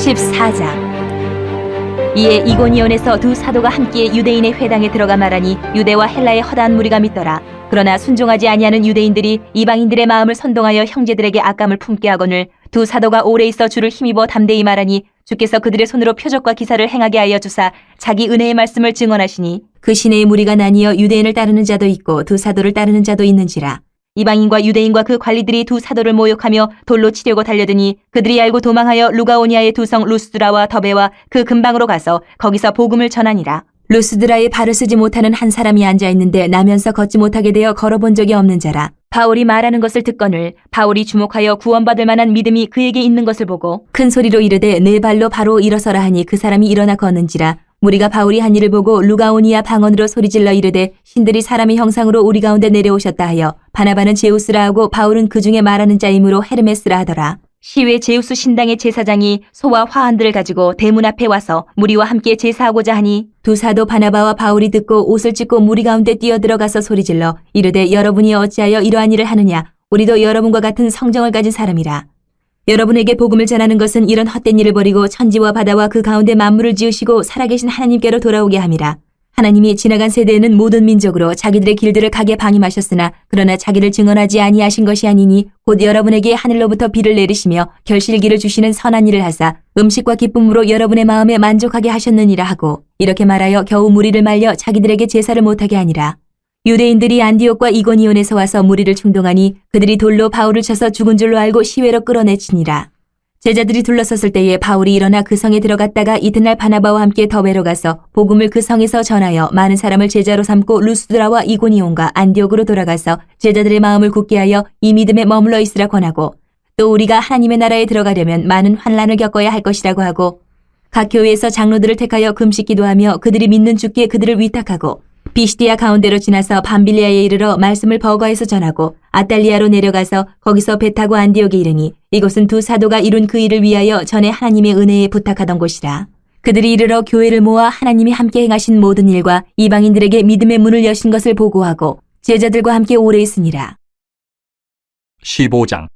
14장. 이에 이고니온에서 두 사도가 함께 유대인의 회당에 들어가 말하니 유대와 헬라의 허다한 무리가 믿더라. 그러나 순종하지 아니하는 유대인들이 이방인들의 마음을 선동하여 형제들에게 악감을 품게 하거늘 두 사도가 오래 있어 주를 힘입어 담대히 말하니 주께서 그들의 손으로 표적과 기사를 행하게 하여 주사 자기 은혜의 말씀을 증언하시니 그 시내의 무리가 나뉘어 유대인을 따르는 자도 있고 두 사도를 따르는 자도 있는지라. 이방인과 유대인과 그 관리들이 두 사도를 모욕하며 돌로 치려고 달려드니 그들이 알고 도망하여 루가오니아의 두 성 루스드라와 더베와 그 근방으로 가서 거기서 복음을 전하니라. 루스드라에 발을 쓰지 못하는 한 사람이 앉아있는데 나면서 걷지 못하게 되어 걸어본 적이 없는 자라. 바울이 말하는 것을 듣거늘 바울이 주목하여 구원받을 만한 믿음이 그에게 있는 것을 보고 큰 소리로 이르되 네 발로 바로 일어서라 하니 그 사람이 일어나 걷는지라. 무리가 바울이 한 일을 보고 루가오니아 방언으로 소리질러 이르되 신들이 사람의 형상으로 우리 가운데 내려오셨다 하여 바나바는 제우스라 하고 바울은 그 중에 말하는 자이므로 헤르메스라 하더라. 시외 제우스 신당의 제사장이 소와 화환들을 가지고 대문 앞에 와서 무리와 함께 제사하고자 하니 두 사도 바나바와 바울이 듣고 옷을 찢고 무리 가운데 뛰어들어가서 소리질러 이르되 여러분이 어찌하여 이러한 일을 하느냐. 우리도 여러분과 같은 성정을 가진 사람이라. 여러분에게 복음을 전하는 것은 이런 헛된 일을 버리고 천지와 바다와 그 가운데 만물을 지으시고 살아계신 하나님께로 돌아오게 함이라. 하나님이 지나간 세대에는 모든 민족으로 자기들의 길들을 가게 방임하셨으나 그러나 자기를 증언하지 아니하신 것이 아니니 곧 여러분에게 하늘로부터 비를 내리시며 결실기를 주시는 선한 일을 하사 음식과 기쁨으로 여러분의 마음에 만족하게 하셨느니라 하고 이렇게 말하여 겨우 무리를 말려 자기들에게 제사를 못하게 하니라. 유대인들이 안디옥과 이고니온에서 와서 무리를 충동하니 그들이 돌로 바울을 쳐서 죽은 줄로 알고 시외로 끌어내치니라. 제자들이 둘러섰을 때에 바울이 일어나 그 성에 들어갔다가 이튿날 바나바와 함께 더베로 가서 복음을 그 성에서 전하여 많은 사람을 제자로 삼고 루스드라와 이고니온과 안디옥으로 돌아가서 제자들의 마음을 굳게 하여 이 믿음에 머물러 있으라 권하고 또 우리가 하나님의 나라에 들어가려면 많은 환난을 겪어야 할 것이라고 하고 각 교회에서 장로들을 택하여 금식 기도하며 그들이 믿는 주께 그들을 위탁하고 비시디아 가운데로 지나서 밤빌리아에 이르러 말씀을 버거에서 전하고 아달리아로 내려가서 거기서 배 타고 안디옥에 이르니 이곳은 두 사도가 이룬 그 일을 위하여 전에 하나님의 은혜에 부탁하던 곳이라. 그들이 이르러 교회를 모아 하나님이 함께 행하신 모든 일과 이방인들에게 믿음의 문을 여신 것을 보고하고 제자들과 함께 오래 있으니라. 15장.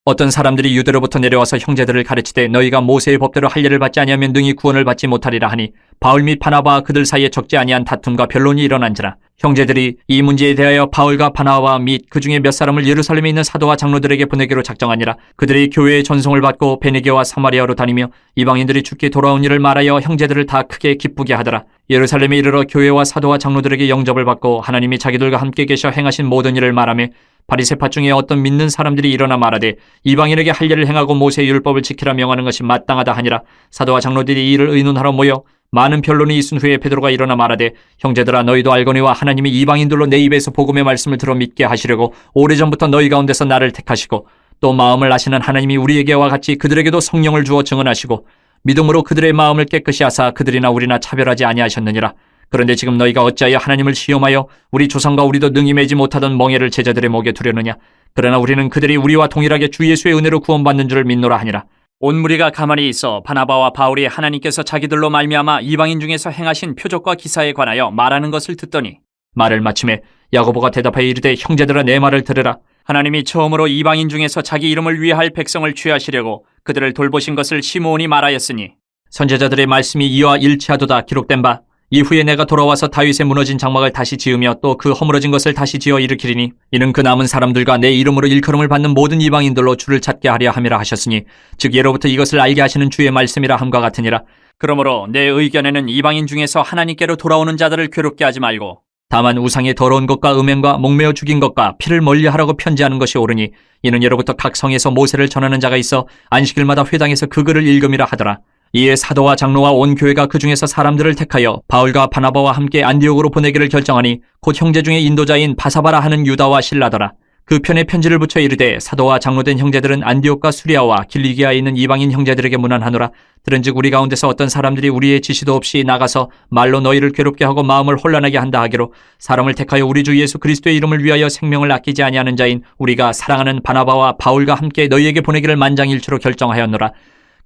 어떤 사람들이 유대로부터 내려와서 형제들을 가르치되 너희가 모세의 법대로 할례를 받지 아니하면 능히 구원을 받지 못하리라 하니 바울 및 바나바와 그들 사이에 적지 아니한 다툼과 변론이 일어난지라. 형제들이 이 문제에 대하여 바울과 바나바 및 그 중에 몇 사람을 예루살렘에 있는 사도와 장로들에게 보내기로 작정하니라. 그들이 교회의 전송을 받고 베네게와 사마리아로 다니며 이방인들이 주께 돌아온 일을 말하여 형제들을 다 크게 기쁘게 하더라. 예루살렘에 이르러 교회와 사도와 장로들에게 영접을 받고 하나님이 자기들과 함께 계셔 행하신 모든 일을 말하며 바리새파 중에 어떤 믿는 사람들이 일어나 말하되 이방인에게 할례를 행하고 모세의 율법을 지키라 명하는 것이 마땅하다 하니라. 사도와 장로들이 이 일을 의논하러 모여 많은 변론이 있은 후에 베드로가 일어나 말하되 형제들아 너희도 알거니와 하나님이 이방인들로 내 입에서 복음의 말씀을 들어 믿게 하시려고 오래전부터 너희 가운데서 나를 택하시고 또 마음을 아시는 하나님이 우리에게와 같이 그들에게도 성령을 주어 증언하시고 믿음으로 그들의 마음을 깨끗이 하사 그들이나 우리나 차별하지 아니하셨느니라. 그런데 지금 너희가 어찌하여 하나님을 시험하여 우리 조상과 우리도 능히 매지 못하던 멍에를 제자들의 목에 두려느냐. 그러나 우리는 그들이 우리와 동일하게 주 예수의 은혜로 구원받는 줄을 믿노라 하니라. 온 무리가 가만히 있어 바나바와 바울이 하나님께서 자기들로 말미암아 이방인 중에서 행하신 표적과 기사에 관하여 말하는 것을 듣더니 말을 마침에 야고보가 대답하여 이르되 형제들아 내 말을 들으라. 하나님이 처음으로 이방인 중에서 자기 이름을 위할 백성을 취하시려고 그들을 돌보신 것을 시므온이 말하였으니 선지자들의 말씀이 이와 일치하도다 기록된 바 이후에 내가 돌아와서 다윗의 무너진 장막을 다시 지으며 또 그 허물어진 것을 다시 지어 일으키리니 이는 그 남은 사람들과 내 이름으로 일컬음을 받는 모든 이방인들로 주를 찾게 하려 함이라 하셨으니 즉 예로부터 이것을 알게 하시는 주의 말씀이라 함과 같으니라. 그러므로 내 의견에는 이방인 중에서 하나님께로 돌아오는 자들을 괴롭게 하지 말고 다만 우상의 더러운 것과 음행과 목매어 죽인 것과 피를 멀리하라고 편지하는 것이 옳으니 이는 예로부터 각 성에서 모세를 전하는 자가 있어 안식일마다 회당에서 그 글을 읽음이라 하더라. 이에 사도와 장로와 온 교회가 그 중에서 사람들을 택하여 바울과 바나바와 함께 안디옥으로 보내기를 결정하니 곧 형제 중에 인도자인 바사바라 하는 유다와 실라더라. 그 편에 편지를 붙여 이르되 사도와 장로된 형제들은 안디옥과 수리아와 길리기아에 있는 이방인 형제들에게 문안하노라. 들은즉 우리 가운데서 어떤 사람들이 우리의 지시도 없이 나가서 말로 너희를 괴롭게 하고 마음을 혼란하게 한다 하기로 사람을 택하여 우리 주 예수 그리스도의 이름을 위하여 생명을 아끼지 아니하는 자인 우리가 사랑하는 바나바와 바울과 함께 너희에게 보내기를 만장일치로 결정하였노라.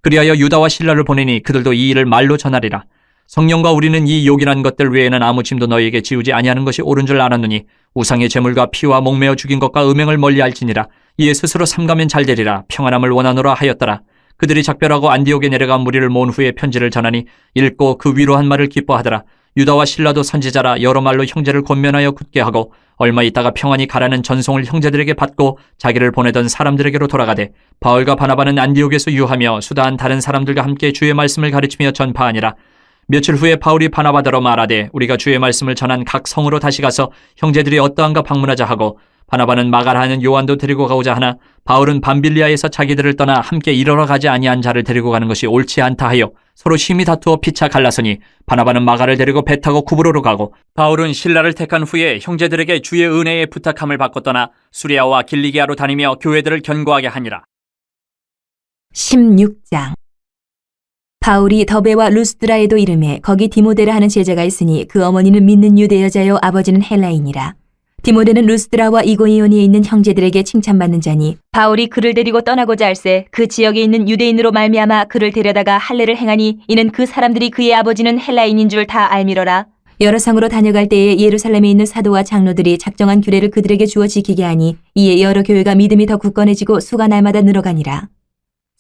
그리하여 유다와 실라를 보내니 그들도 이 일을 말로 전하리라. 성령과 우리는 이 요긴한 것들 외에는 아무 짐도 너희에게 지우지 아니하는 것이 옳은 줄 알았느니 우상의 제물과 피와 목매어 죽인 것과 음행을 멀리할지니라. 이에 스스로 삼가면 잘되리라. 평안함을 원하노라 하였더라. 그들이 작별하고 안디옥에 내려가 무리를 모은 후에 편지를 전하니 읽고 그 위로한 말을 기뻐하더라. 유다와 실라도 선지자라 여러 말로 형제를 권면하여 굳게 하고 얼마 있다가 평안히 가라는 전송을 형제들에게 받고 자기를 보내던 사람들에게로 돌아가되 바울과 바나바는 안디옥에서 유하며 수다한 다른 사람들과 함께 주의 말씀을 가르치며 전파하니라. 며칠 후에 바울이 바나바더러 말하되 우리가 주의 말씀을 전한 각 성으로 다시 가서 형제들이 어떠한가 방문하자 하고 바나바는 마가라 하는 요한도 데리고 가고자 하나 바울은 밤빌리아에서 자기들을 떠나 함께 일하러 가지 아니한 자를 데리고 가는 것이 옳지 않다 하여 서로 심히 다투어 피차 갈라서니 바나바는 마가를 데리고 배 타고 구브로로 가고 바울은 실라를 택한 후에 형제들에게 주의 은혜에 부탁함을 받고 떠나 수리아와 길리기아로 다니며 교회들을 견고하게 하니라. 16장. 바울이 더베와 루스드라에도 이름에 거기 디모데라 하는 제자가 있으니 그 어머니는 믿는 유대 여자요 아버지는 헬라인이라. 디모데는 루스드라와 이고니온에 있는 형제들에게 칭찬받는 자니 바울이 그를 데리고 떠나고자 할새 그 지역에 있는 유대인으로 말미암아 그를 데려다가 할례를 행하니 이는 그 사람들이 그의 아버지는 헬라인인 줄 다 알미러라. 여러 성으로 다녀갈 때에 예루살렘에 있는 사도와 장로들이 작정한 규례를 그들에게 주어 지키게 하니 이에 여러 교회가 믿음이 더 굳건해지고 수가 날마다 늘어가니라.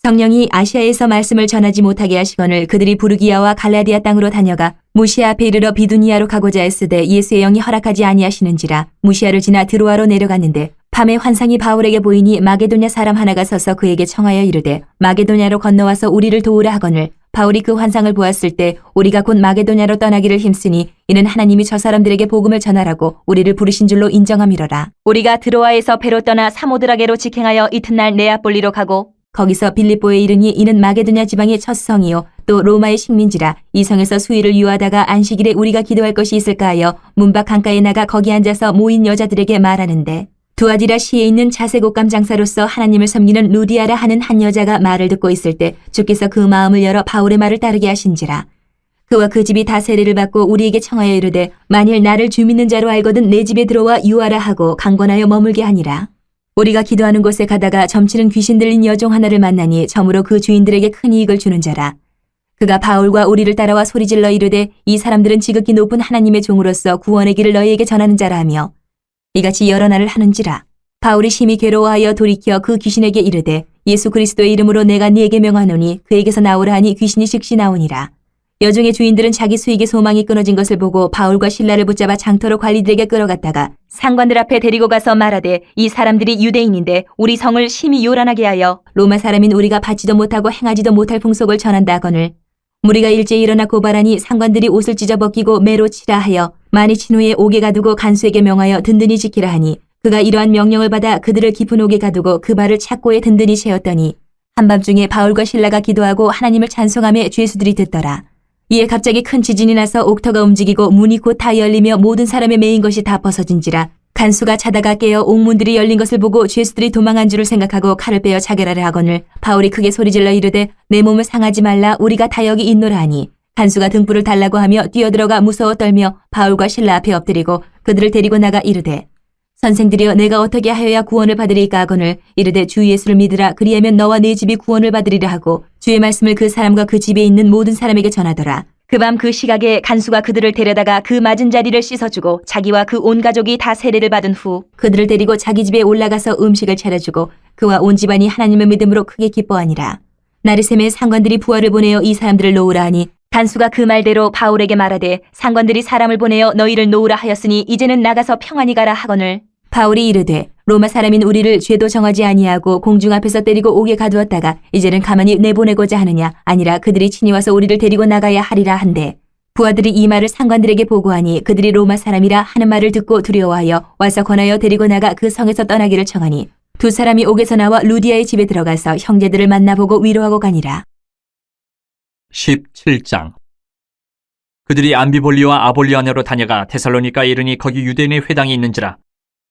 성령이 아시아에서 말씀을 전하지 못하게 하시거늘 그들이 부르기아와 갈라디아 땅으로 다녀가 무시아 앞에 이르러 비두니아로 가고자 했으되 예수의 영이 허락하지 아니하시는지라 무시아를 지나 드로아로 내려갔는데 밤에 환상이 바울에게 보이니 마게도냐 사람 하나가 서서 그에게 청하여 이르되 마게도냐로 건너와서 우리를 도우라 하거늘 바울이 그 환상을 보았을 때 우리가 곧 마게도냐로 떠나기를 힘쓰니 이는 하나님이 저 사람들에게 복음을 전하라고 우리를 부르신 줄로 인정함이로라. 우리가 드로아에서 배로 떠나 사모드라게로 직행하여 이튿날 네아폴리로 가고 거기서 빌립보에 이르니 이는 마게도냐 지방의 첫 성이요 또 로마의 식민지라. 이 성에서 수일을 유하다가 안식일에 우리가 기도할 것이 있을까 하여 문밖 강가에 나가 거기 앉아서 모인 여자들에게 말하는데 두아디라 시에 있는 자색옷감 장사로서 하나님을 섬기는 루디아라 하는 한 여자가 말을 듣고 있을 때 주께서 그 마음을 열어 바울의 말을 따르게 하신지라. 그와 그 집이 다 세례를 받고 우리에게 청하여 이르되 만일 나를 주 믿는 자로 알거든 내 집에 들어와 유하라 하고 강권하여 머물게 하니라. 우리가 기도하는 곳에 가다가 점치는 귀신 들린 여종 하나를 만나니 점으로 그 주인들에게 큰 이익을 주는 자라. 그가 바울과 우리를 따라와 소리질러 이르되 이 사람들은 지극히 높은 하나님의 종으로서 구원의 길을 너희에게 전하는 자라 하며 이같이 여러 날을 하는지라. 바울이 심히 괴로워하여 돌이켜 그 귀신에게 이르되 예수 그리스도의 이름으로 내가 네게 명하노니 그에게서 나오라 하니 귀신이 즉시 나오니라. 여종의 주인들은 자기 수익의 소망이 끊어진 것을 보고 바울과 실라를 붙잡아 장터로 관리들에게 끌어갔다가 상관들 앞에 데리고 가서 말하되 이 사람들이 유대인인데 우리 성을 심히 요란하게 하여 로마 사람인 우리가 받지도 못하고 행하지도 못할 풍속을 전한다 하거늘 무리가 일제히 일어나 고발하니 상관들이 옷을 찢어 벗기고 매로 치라 하여 많이 친 후에 옥에 가두고 간수에게 명하여 든든히 지키라 하니 그가 이러한 명령을 받아 그들을 깊은 옥에 가두고 그 발을 착고에 든든히 채웠더니 한밤중에 바울과 실라가 기도하고 하나님을 찬송하며 죄수들이 듣더라. 이에 갑자기 큰 지진이 나서 옥터가 움직이고 문이 곧 다 열리며 모든 사람의 매인 것이 다 벗어진지라. 간수가 자다가 깨어 옥문들이 열린 것을 보고 죄수들이 도망한 줄을 생각하고 칼을 빼어 자결하려 하거늘 바울이 크게 소리질러 이르되 내 몸을 상하지 말라 우리가 다 여기 있노라 하니 간수가 등불을 달라고 하며 뛰어들어가 무서워 떨며 바울과 실라 앞에 엎드리고 그들을 데리고 나가 이르되 선생들이여 내가 어떻게 하여야 구원을 받으리까 하거늘 이르되 주 예수를 믿으라 그리하면 너와 네 집이 구원을 받으리라 하고 주의 말씀을 그 사람과 그 집에 있는 모든 사람에게 전하더라. 그 밤 그 시각에 간수가 그들을 데려다가 그 맞은 자리를 씻어주고 자기와 그 온 가족이 다 세례를 받은 후 그들을 데리고 자기 집에 올라가서 음식을 차려주고 그와 온 집안이 하나님을 믿음으로 크게 기뻐하니라. 나르셈의 상관들이 부하를 보내어 이 사람들을 놓으라 하니 간수가 그 말대로 바울에게 말하되 상관들이 사람을 보내어 너희를 놓으라 하였으니 이제는 나가서 평안히 가라 하거늘 바울이 이르되 로마 사람인 우리를 죄도 정하지 아니하고 공중 앞에서 때리고 옥에 가두었다가 이제는 가만히 내보내고자 하느냐 아니라 그들이 친히 와서 우리를 데리고 나가야 하리라 한데 부하들이 이 말을 상관들에게 보고하니 그들이 로마 사람이라 하는 말을 듣고 두려워하여 와서 권하여 데리고 나가 그 성에서 떠나기를 청하니 두 사람이 옥에서 나와 루디아의 집에 들어가서 형제들을 만나보고 위로하고 가니라. 17장. 그들이 암비볼리와 아볼리아네로 다녀가 데살로니가에 이르니 거기 유대인의 회당이 있는지라.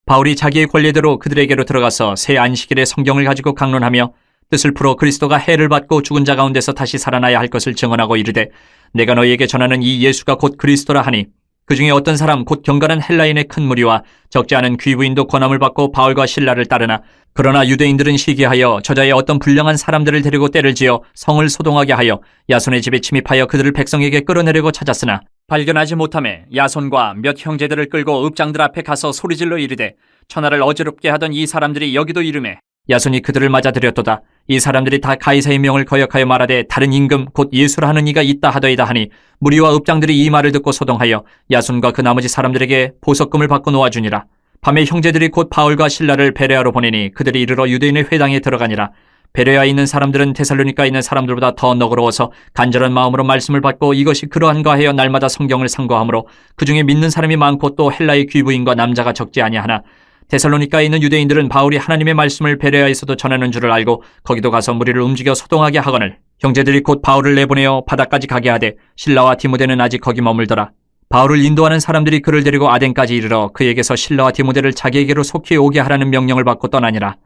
바울이 자기의 권례대로 그들에게로 들어가서 새 안식일에 성경을 가지고 강론하며 뜻을 풀어 그리스도가 해를 받고 죽은 자 가운데서 다시 살아나야 할 것을 증언하고 이르되 내가 너희에게 전하는 이 예수가 곧 그리스도라 하니 그 중에 어떤 사람 곧 경건한 헬라인의 큰 무리와 적지 않은 귀부인도 권함을 받고 바울과 실라를 따르나 그러나 유대인들은 시기하여 저자의 어떤 불량한 사람들을 데리고 때를 지어 성을 소동하게 하여 야손의 집에 침입하여 그들을 백성에게 끌어내려고 찾았으나 발견하지 못하매 야손과 몇 형제들을 끌고 읍장들 앞에 가서 소리질러 이르되 천하를 어지럽게 하던 이 사람들이 여기도 이르매 야손이 그들을 맞아들였도다. 이 사람들이 다 가이사의 명을 거역하여 말하되 다른 임금 곧 예수라 하는 이가 있다 하더이다 하니 무리와 읍장들이 이 말을 듣고 소동하여 야손과 그 나머지 사람들에게 보석금을 받고 놓아주니라. 밤에 형제들이 곧 바울과 실라를 베레아로 보내니 그들이 이르러 유대인의 회당에 들어가니라. 베레아에 있는 사람들은 데살로니가에 있는 사람들보다 더 너그러워서 간절한 마음으로 말씀을 받고 이것이 그러한가 하여 날마다 성경을 상고하므로 그 중에 믿는 사람이 많고 또 헬라의 귀부인과 남자가 적지 아니하나 데살로니가에 있는 유대인들은 바울이 하나님의 말씀을 베레아에서도 전하는 줄을 알고 거기도 가서 무리를 움직여 소동하게 하거늘 형제들이 곧 바울을 내보내어 바다까지 가게 하되 실라와 디모데는 아직 거기 머물더라. 바울을 인도하는 사람들이 그를 데리고 아덴까지 이르러 그에게서 실라와 디모데를 자기에게로 속히 오게 하라는 명령을 받고 떠나니라.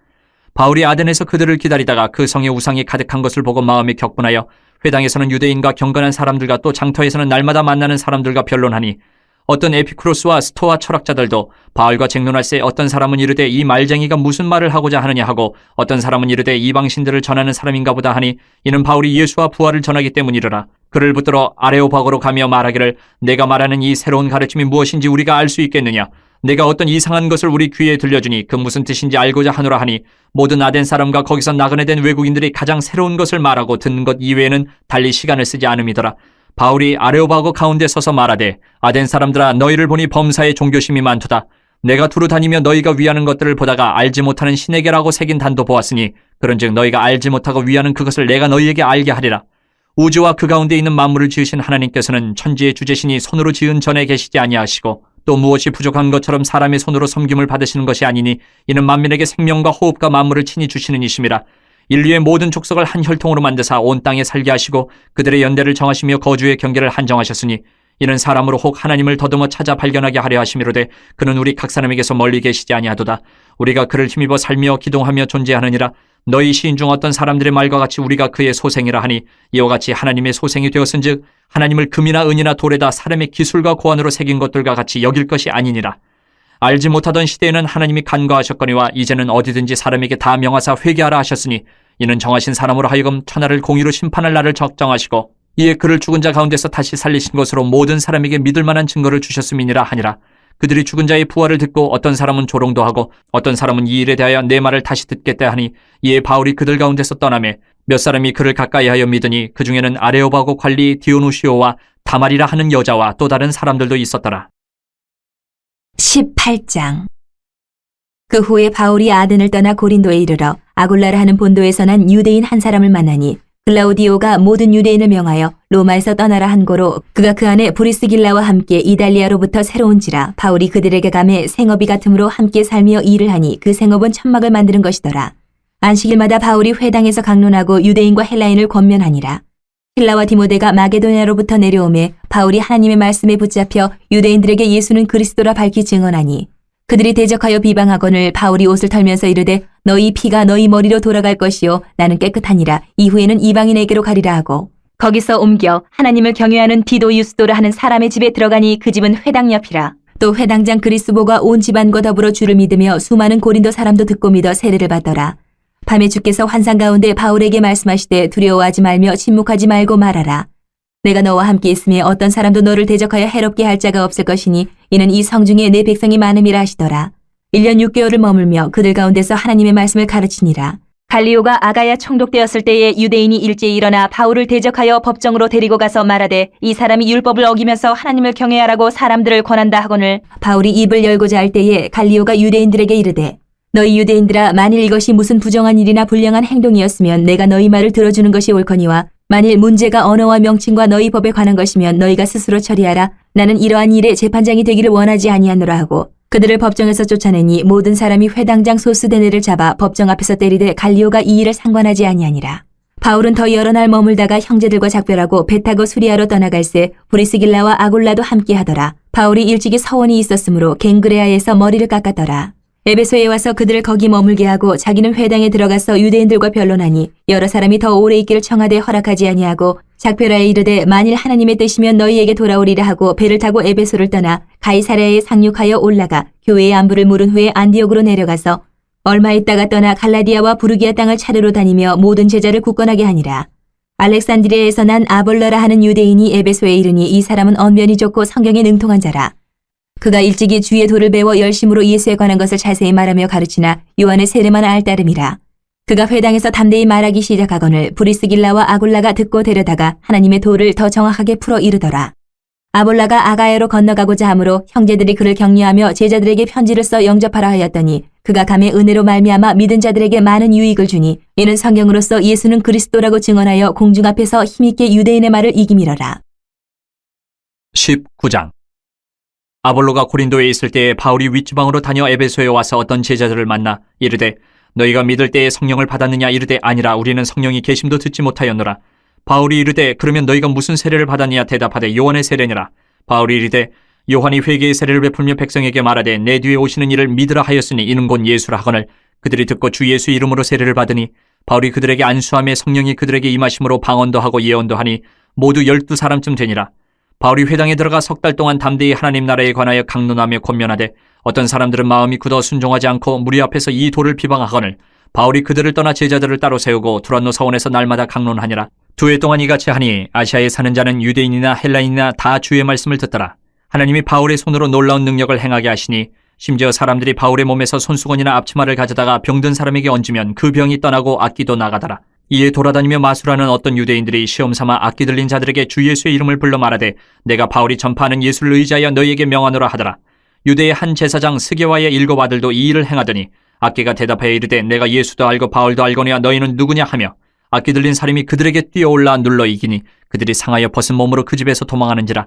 바울이 아덴에서 그들을 기다리다가 그 성에 우상이 가득한 것을 보고 마음이 격분하여 회당에서는 유대인과 경건한 사람들과 또 장터에서는 날마다 만나는 사람들과 변론하니 어떤 에피쿠로스와 스토아 철학자들도 바울과 쟁론할새 어떤 사람은 이르되 이 말쟁이가 무슨 말을 하고자 하느냐 하고 어떤 사람은 이르되 이방신들을 전하는 사람인가 보다 하니 이는 바울이 예수와 부활을 전하기 때문이르라. 그를 붙들어 아레오바고로 가며 말하기를 내가 말하는 이 새로운 가르침이 무엇인지 우리가 알 수 있겠느냐. 내가 어떤 이상한 것을 우리 귀에 들려주니 그 무슨 뜻인지 알고자 하노라 하니 모든 아덴 사람과 거기서 나그네 된 외국인들이 가장 새로운 것을 말하고 듣는 것 이외에는 달리 시간을 쓰지 않음이더라. 바울이 아레오바고 가운데 서서 말하되 아덴 사람들아 너희를 보니 범사에 종교심이 많도다. 내가 두루 다니며 너희가 위하는 것들을 보다가 알지 못하는 신에게라고 새긴 단도 보았으니 그런즉 너희가 알지 못하고 위하는 그것을 내가 너희에게 알게 하리라. 우주와 그 가운데 있는 만물을 지으신 하나님께서는 천지의 주제신이 손으로 지은 전에 계시지 아니하시고 또 무엇이 부족한 것처럼 사람의 손으로 섬김을 받으시는 것이 아니니 이는 만민에게 생명과 호흡과 만물을 친히 주시는 이심이라. 인류의 모든 족속을 한 혈통으로 만드사 온 땅에 살게 하시고 그들의 연대를 정하시며 거주의 경계를 한정하셨으니 이는 사람으로 혹 하나님을 더듬어 찾아 발견하게 하려 하심이로되 그는 우리 각 사람에게서 멀리 계시지 아니하도다. 우리가 그를 힘입어 살며 기동하며 존재하느니라. 너희 시인 중 어떤 사람들의 말과 같이 우리가 그의 소생이라 하니 이와 같이 하나님의 소생이 되었은즉 하나님을 금이나 은이나 돌에다 사람의 기술과 고안으로 새긴 것들과 같이 여길 것이 아니니라. 알지 못하던 시대에는 하나님이 간과하셨거니와 이제는 어디든지 사람에게 다 명하사 회개하라 하셨으니 이는 정하신 사람으로 하여금 천하를 공의로 심판할 날을 적정하시고 이에 그를 죽은 자 가운데서 다시 살리신 것으로 모든 사람에게 믿을 만한 증거를 주셨음이니라 하니라. 그들이 죽은 자의 부활을 듣고 어떤 사람은 조롱도 하고 어떤 사람은 이 일에 대하여 내 말을 다시 듣겠다 하니 이에 바울이 그들 가운데서 떠나매 몇 사람이 그를 가까이하여 믿으니 그 중에는 아레오바고 관리 디오누시오와 다말이라 하는 여자와 또 다른 사람들도 있었더라. 18장. 그 후에 바울이 아덴을 떠나 고린도에 이르러 아굴라라 하는 본도에서 난 유대인 한 사람을 만나니 글라우디오가 모든 유대인을 명하여 로마에서 떠나라 한 고로 그가 그 안에 브리스길라와 함께 이달리아로부터 새로운지라 바울이 그들에게 감해 생업이 같음으로 함께 살며 일을 하니 그 생업은 천막을 만드는 것이더라. 안식일마다 바울이 회당에서 강론하고 유대인과 헬라인을 권면하니라. 실라와 디모데가 마게도냐로부터 내려오매 바울이 하나님의 말씀에 붙잡혀 유대인들에게 예수는 그리스도라 밝히 증언하니 그들이 대적하여 비방하거늘 바울이 옷을 털면서 이르되 너희 피가 너희 머리로 돌아갈 것이요 나는 깨끗하니라. 이후에는 이방인에게로 가리라 하고 거기서 옮겨 하나님을 경외하는 디도 유스도라 하는 사람의 집에 들어가니 그 집은 회당 옆이라. 또 회당장 그리스보가 온 집안과 더불어 주를 믿으며 수많은 고린도 사람도 듣고 믿어 세례를 받더라. 밤에 주께서 환상 가운데 바울에게 말씀하시되 두려워하지 말며 침묵하지 말고 말하라. 내가 너와 함께 있으며 어떤 사람도 너를 대적하여 해롭게 할 자가 없을 것이니 이는 이 성중에 내 백성이 많음이라 하시더라. 1년 6개월을 머물며 그들 가운데서 하나님의 말씀을 가르치니라. 갈리오가 아가야 총독되었을 때에 유대인이 일제히 일어나 바울을 대적하여 법정으로 데리고 가서 말하되 이 사람이 율법을 어기면서 하나님을 경외하라고 사람들을 권한다 하거늘 바울이 입을 열고자 할 때에 갈리오가 유대인들에게 이르되 너희 유대인들아 만일 이것이 무슨 부정한 일이나 불량한 행동이었으면 내가 너희 말을 들어주는 것이 옳거니와 만일 문제가 언어와 명칭과 너희 법에 관한 것이면 너희가 스스로 처리하라. 나는 이러한 일에 재판장이 되기를 원하지 아니하노라 하고 그들을 법정에서 쫓아내니 모든 사람이 회당장 소스데네를 잡아 법정 앞에서 때리되 갈리오가 이 일을 상관하지 아니하니라. 바울은 더 여러 날 머물다가 형제들과 작별하고 배 타고 수리아로 떠나갈새 브리스길라와 아굴라도 함께 하더라. 바울이 일찍이 서원이 있었으므로 갱그레아에서 머리를 깎았더라. 에베소에 와서 그들을 거기 머물게 하고 자기는 회당에 들어가서 유대인들과 변론하니 여러 사람이 더 오래 있기를 청하되 허락하지 아니하고 작별하에 이르되 만일 하나님의 뜻이면 너희에게 돌아오리라 하고 배를 타고 에베소를 떠나 가이사랴에 상륙하여 올라가 교회의 안부를 물은 후에 안디옥으로 내려가서 얼마 있다가 떠나 갈라디아와 부르기아 땅을 차례로 다니며 모든 제자를 굳건하게 하니라. 알렉산드리아에서 난 아볼러라 하는 유대인이 에베소에 이르니 이 사람은 언변이 좋고 성경에 능통한 자라. 그가 일찍이 주의 도를 배워 열심으로 예수에 관한 것을 자세히 말하며 가르치나 요한의 세례만 알 따름이라. 그가 회당에서 담대히 말하기 시작하거늘 브리스길라와 아굴라가 듣고 데려다가 하나님의 도를 더 정확하게 풀어 이르더라. 아볼라가 아가야로 건너가고자 하므로 형제들이 그를 격려하며 제자들에게 편지를 써 영접하라 하였더니 그가 감의 은혜로 말미암아 믿은 자들에게 많은 유익을 주니 이는 성경으로서 예수는 그리스도라고 증언하여 공중 앞에서 힘있게 유대인의 말을 이기미러라. 19장. 아볼로가 고린도에 있을 때에 바울이 윗지방으로 다녀 에베소에 와서 어떤 제자들을 만나 이르되 너희가 믿을 때에 성령을 받았느냐 이르되 아니라 우리는 성령이 계심도 듣지 못하였노라. 바울이 이르되 그러면 너희가 무슨 세례를 받았느냐 대답하되 요한의 세례니라. 바울이 이르되 요한이 회개의 세례를 베풀며 백성에게 말하되 내 뒤에 오시는 이를 믿으라 하였으니 이는 곧 예수라 하거늘 그들이 듣고 주 예수 이름으로 세례를 받으니 바울이 그들에게 안수하며 성령이 그들에게 임하심으로 방언도 하고 예언도 하니 모두 12사람쯤 되니라. 바울이 회당에 들어가 석 달 동안 담대히 하나님 나라에 관하여 강론하며 권면하되 어떤 사람들은 마음이 굳어 순종하지 않고 무리 앞에서 이 도를 비방하거늘 바울이 그들을 떠나 제자들을 따로 세우고 두란노 서원에서 날마다 강론하니라. 2해 동안 이같이 하니 아시아에 사는 자는 유대인이나 헬라인이나 다 주의 말씀을 듣더라. 하나님이 바울의 손으로 놀라운 능력을 행하게 하시니 심지어 사람들이 바울의 몸에서 손수건이나 앞치마를 가져다가 병든 사람에게 얹으면 그 병이 떠나고 악기도 나가더라. 이에 돌아다니며 마술하는 어떤 유대인들이 시험삼아 악기 들린 자들에게 주 예수의 이름을 불러 말하되 내가 바울이 전파하는 예수를 의지하여 너희에게 명하노라 하더라. 유대의 한 제사장 스게와의 7 아들도 이 일을 행하더니 악기가 대답하여 이르되 내가 예수도 알고 바울도 알거니와 너희는 누구냐 하며 악기 들린 사람이 그들에게 뛰어올라 눌러 이기니 그들이 상하여 벗은 몸으로 그 집에서 도망하는지라.